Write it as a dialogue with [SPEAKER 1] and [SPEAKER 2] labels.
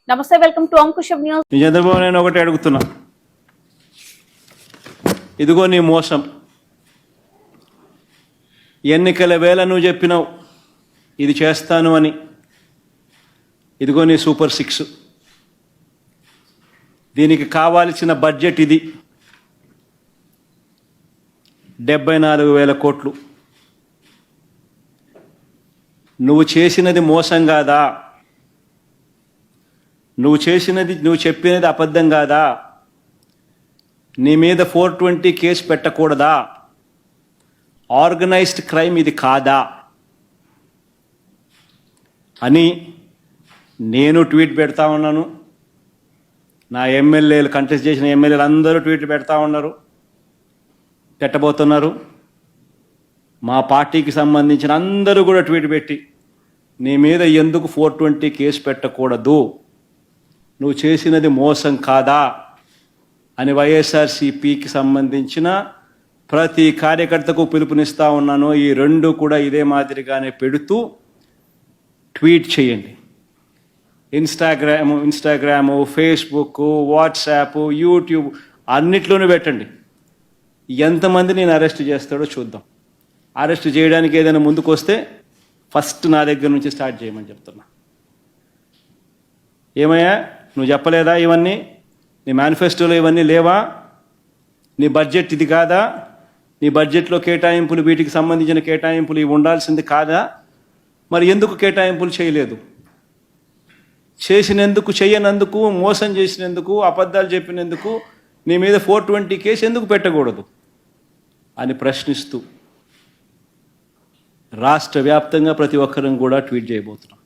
[SPEAKER 1] నమస్తే, welcome to Ankusam news.
[SPEAKER 2] Chandrababu నేను ఒకటి అడుగుతున్నా, ఇదిగో నీ మోసం. ఎన్నికల వేళ నువ్వు చెప్పినావు ఇది చేస్తాను అని. ఇదిగో నీ సూపర్ 6. దీనికి కావాల్సిన బడ్జెట్ ఇది 74,000 కోట్లు. నువ్వు చేసినది మోసం కాదా? నువ్వు చెప్పినది అబద్ధం కాదా? నీ మీద 420 కేసు పెట్టకూడదా? ఆర్గనైజ్డ్ క్రైమ్ ఇది కాదా అని నేను ట్వీట్ పెడతా ఉన్నాను. నా ఎమ్మెల్యేలు, కంటెస్ట్ చేసిన ఎమ్మెల్యేలు అందరూ ట్వీట్ పెడతా ఉన్నారు, పెట్టబోతున్నారు. మా పార్టీకి సంబంధించిన అందరూ కూడా ట్వీట్ పెట్టి నీ మీద ఎందుకు 420 కేసు పెట్టకూడదు, నువ్వు చేసినది మోసం కాదా అని వైఎస్ఆర్సీపీకి సంబంధించిన ప్రతి కార్యకర్తకు పిలుపునిస్తూ ఉన్నాను. ఈ రెండు కూడా ఇదే మాదిరిగానే పెడుతూ ట్వీట్ చేయండి. ఇన్స్టాగ్రాము, ఫేస్బుక్, వాట్సాప్, యూట్యూబ్ అన్నిట్లోనూ పెట్టండి. ఎంతమంది నేను అరెస్ట్ చేస్తాడో చూద్దాం. అరెస్ట్ చేయడానికి ఏదైనా ముందుకు వస్తే ఫస్ట్ నా దగ్గర నుంచి స్టార్ట్ చేయమని చెప్తున్నా. ఏమయ్యా, నువ్వు చెప్పలేదా ఇవన్నీ? నీ మేనిఫెస్టోలో ఇవన్నీ లేవా? నీ బడ్జెట్ ఇది కాదా? నీ బడ్జెట్లో కేటాయింపులు, వీటికి సంబంధించిన కేటాయింపులు ఇవి ఉండాల్సింది కాదా? మరి ఎందుకు కేటాయింపులు చేయలేదు? చేసినందుకు, చేయనందుకు, మోసం చేసినందుకు, అబద్ధాలు చెప్పినందుకు నీ మీద 420 కేసు ఎందుకు పెట్టకూడదు అని ప్రశ్నిస్తూ రాష్ట్ర వ్యాప్తంగా ప్రతి ఒక్కరం కూడా ట్వీట్ చేయబోతున్నాం.